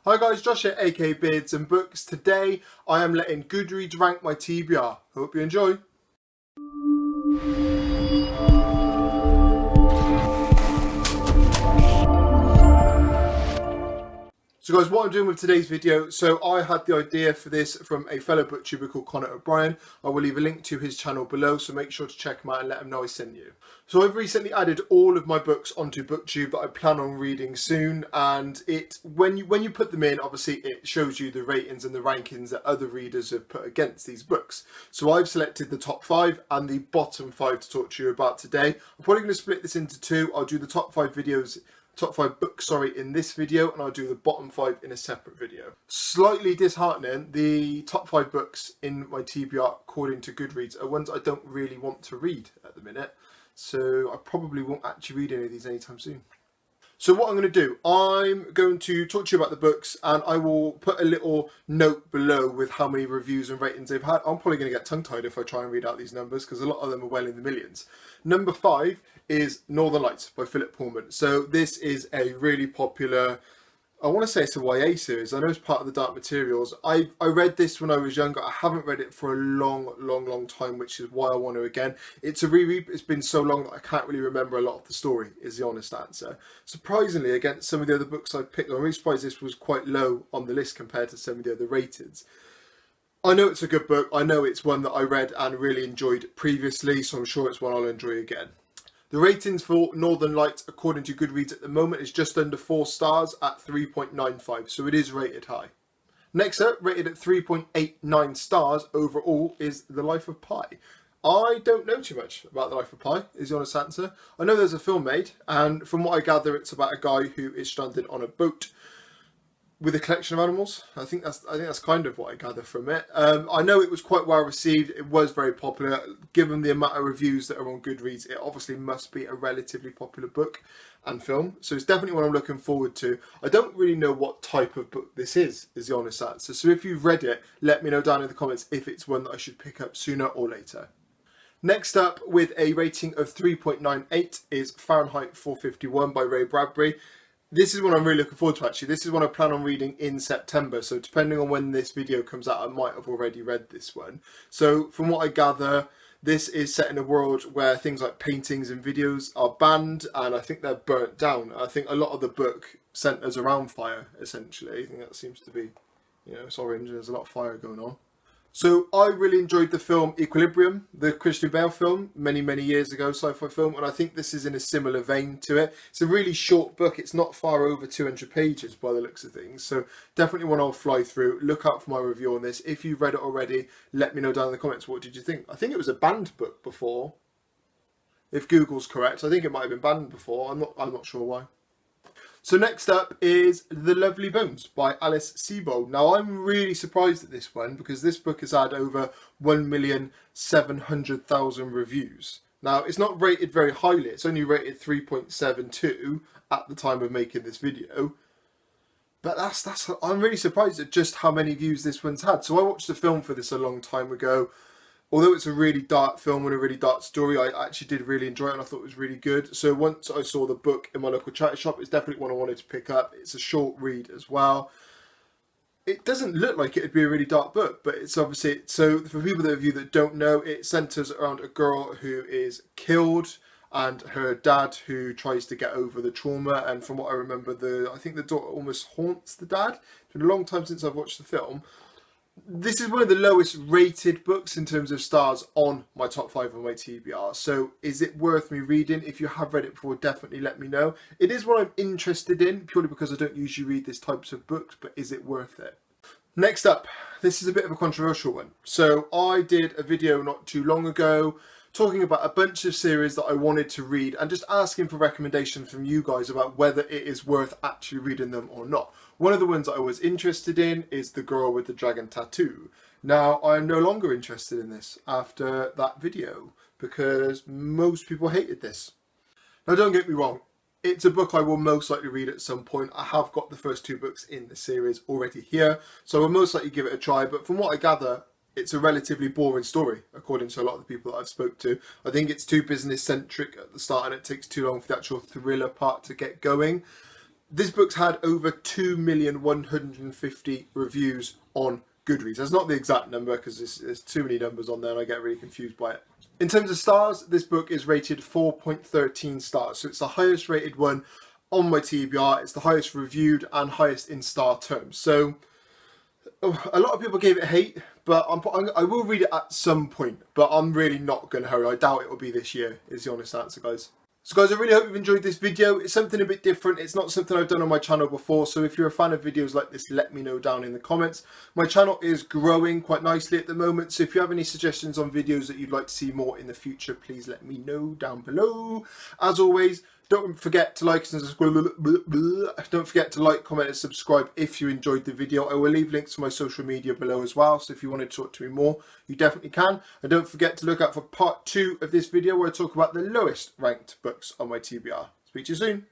Hi guys, Josh here, aka Beards and Books. Today I am letting Goodreads rank my TBR. Hope you enjoy. So guys, what I'm doing with today's video, so I had the idea for this from a fellow booktuber called Connor O'Brien. I will leave a link to his channel below, so make sure to check him out and let him know I sent you. So I've recently added all of my books onto BookTube that I plan on reading soon, and when you put them in, obviously it shows you the ratings and the rankings that other readers have put against these books. So I've selected the top 5 and the bottom 5 to talk to you about today. I'm probably going to split this into two. I'll do the top 5 books in this video, and I'll do the bottom 5 in a separate video. Slightly disheartening, the top 5 books in my TBR according to Goodreads are ones I don't really want to read at the minute, so I probably won't actually read any of these anytime soon. So what I'm going to do, I'm going to talk to you about the books, and I will put a little note below with how many reviews and ratings they've had. I'm probably going to get tongue-tied if I try and read out these numbers, because a lot of them are well in the millions. Number 5 is Northern Lights by Philip Pullman. So this is a really popular, I want to say it's a YA series. I know it's part of the Dark Materials. I read this when I was younger. I haven't read it for a long time, which is why I want to again. It's a reread. It's been so long that I can't really remember a lot of the story, is the honest answer. Surprisingly, against some of the other books I've picked, I'm really surprised this was quite low on the list compared to some of the other rateds. I know it's a good book. I know it's one that I read and really enjoyed previously, so I'm sure it's one I'll enjoy again. The ratings for Northern Lights, according to Goodreads at the moment, is just under 4 stars at 3.95, so it is rated high. Next up, rated at 3.89 stars overall, is The Life of Pi. I don't know too much about The Life of Pi, is the honest answer. I know there's a film made, and from what I gather, it's about a guy who is stranded on a boat with a collection of animals. I think that's kind of what I gather from it. I know it was quite well received. It was very popular. Given the amount of reviews that are on Goodreads, it obviously must be a relatively popular book and film. So it's definitely one I'm looking forward to. I don't really know what type of book this is the honest answer. So if you've read it, let me know down in the comments if it's one that I should pick up sooner or later. Next up, with a rating of 3.98, is Fahrenheit 451 by Ray Bradbury. This is one I'm really looking forward to, actually. This is one I plan on reading in September, so depending on when this video comes out, I might have already read this one. So from what I gather, this is set in a world where things like paintings and videos are banned, and I think they're burnt down. I think a lot of the book centres around fire, essentially. I think that seems to be, it's orange, there's a lot of fire going on. So I really enjoyed the film Equilibrium, the Christian Bale film, many years ago, sci-fi film, and I think this is in a similar vein to it. It's a really short book. It's not far over 200 pages by the looks of things, so definitely one I'll fly through. Look out for my review on this. If you've read it already, let me know down in the comments, what did you think? I think it was a banned book before, if Google's correct. I think it might have been banned before. I'm not sure why. So next up is The Lovely Bones by Alice Sebold. Now I'm really surprised at this one because this book has had over 1,700,000 reviews. Now it's not rated very highly, it's only rated 3.72 at the time of making this video. But I'm really surprised at just how many views this one's had. So I watched the film for this a long time ago. Although it's a really dark film and a really dark story, I actually did really enjoy it and I thought it was really good. So once I saw the book in my local charity shop, it's definitely one I wanted to pick up. It's a short read as well. It doesn't look like it'd be a really dark book, but it's obviously, so for people of you that don't know, it centres around a girl who is killed and her dad who tries to get over the trauma. And from what I remember, I think the daughter almost haunts the dad. It's been a long time since I've watched the film. This is one of the lowest rated books in terms of stars on my top 5 on my TBR. So is it worth me reading? If you have read it before, definitely let me know. It is what I'm interested in, purely because I don't usually read these types of books, but is it worth it? Next up, this is a bit of a controversial one. So I did a video not too long ago talking about a bunch of series that I wanted to read and just asking for recommendations from you guys about whether it is worth actually reading them or not. One of the ones I was interested in is The Girl with the Dragon Tattoo. Now, I am no longer interested in this after that video because most people hated this. Now, don't get me wrong. It's a book I will most likely read at some point. I have got the first 2 books in the series already here, so I will most likely give it a try. But from what I gather, it's a relatively boring story, according to a lot of the people that I've spoke to. I think it's too business-centric at the start and it takes too long for the actual thriller part to get going. This book's had over 2,150,000 reviews on Goodreads. That's not the exact number because there's too many numbers on there and I get really confused by it. In terms of stars, this book is rated 4.13 stars. So it's the highest rated one on my TBR. It's the highest reviewed and highest in star terms. So a lot of people gave it hate, but I will read it at some point. But I'm really not going to hurry. I doubt it will be this year, is the honest answer, guys. So guys, I really hope you've enjoyed this video. It's something a bit different. It's not something I've done on my channel before. So if you're a fan of videos like this, let me know down in the comments. My channel is growing quite nicely at the moment. So if you have any suggestions on videos that you'd like to see more in the future, please let me know down below. As always, don't forget to like and subscribe. Don't forget to like, comment and subscribe if you enjoyed the video. I will leave links to my social media below as well. So if you want to talk to me more, you definitely can. And don't forget to look out for part 2 of this video where I talk about the lowest ranked books on my TBR. Speak to you soon.